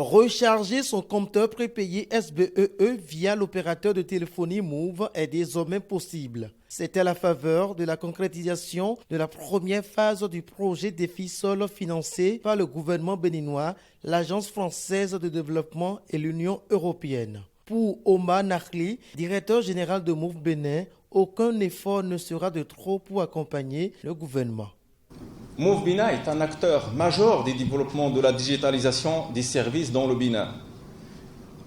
Recharger son compteur prépayé SBEE via l'opérateur de téléphonie Move est désormais possible. C'est à la faveur de la concrétisation de la première phase du projet Défi-Sol financé par le gouvernement béninois, l'Agence française de développement et l'Union européenne. Pour Omar Nakhli, directeur général de Move Bénin, aucun effort ne sera de trop pour accompagner le gouvernement. Move Bénin est un acteur majeur du développement de la digitalisation des services dans le Bénin.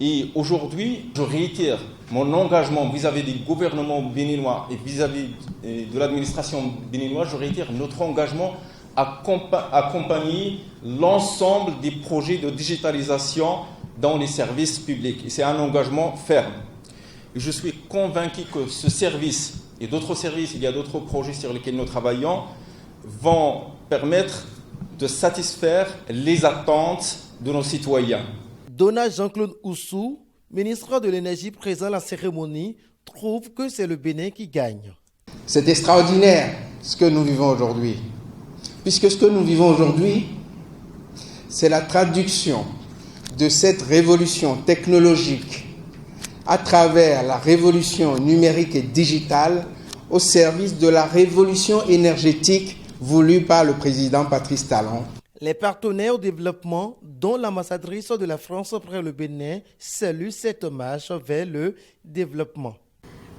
Et aujourd'hui, je réitère mon engagement vis-à-vis du gouvernement béninois et vis-à-vis de l'administration béninoise, je réitère notre engagement à accompagner l'ensemble des projets de digitalisation dans les services publics. Et c'est un engagement ferme. Et je suis convaincu que ce service et d'autres services, il y a d'autres projets sur lesquels nous travaillons, vont permettre de satisfaire les attentes de nos citoyens. Donald Jean-Claude Oussou, ministre de l'Énergie présent à la cérémonie, trouve que c'est le Bénin qui gagne. C'est extraordinaire ce que nous vivons aujourd'hui, puisque ce que nous vivons aujourd'hui, c'est la traduction de cette révolution technologique à travers la révolution numérique et digitale au service de la révolution énergétique voulue par le président Patrice Talon. Les partenaires au développement, dont l'ambassadrice de la France près le Bénin, saluent cette marche vers le développement.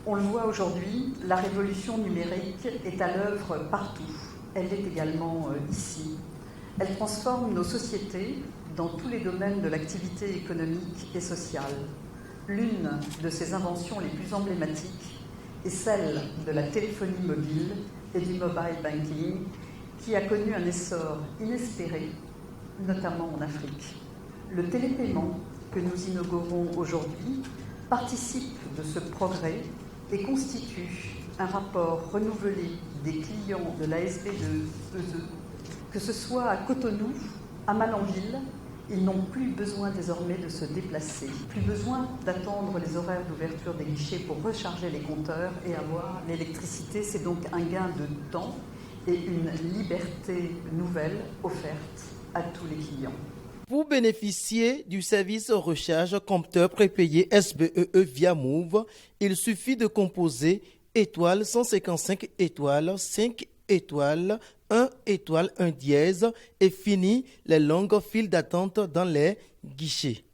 On le voit aujourd'hui, la révolution numérique est à l'œuvre partout. Elle est également ici. Elle transforme nos sociétés dans tous les domaines de l'activité économique et sociale. L'une de ces inventions les plus emblématiques est celle de la téléphonie mobile et du mobile banking, qui a connu un essor inespéré, notamment en Afrique. Le télépaiement que nous inaugurons aujourd'hui participe de ce progrès et constitue un rapport renouvelé des clients de l'ASB2EE, que ce soit à Cotonou, à Malanville. Ils n'ont plus besoin désormais de se déplacer, plus besoin d'attendre les horaires d'ouverture des guichets pour recharger les compteurs et avoir l'électricité. C'est donc un gain de temps et une liberté nouvelle offerte à tous les clients. Pour bénéficier du service recharge compteur prépayé SBEE via Move, il suffit de composer étoile 155 étoile 5 étoiles 1 étoile 1 dièse et fini les longues files d'attente dans les guichets.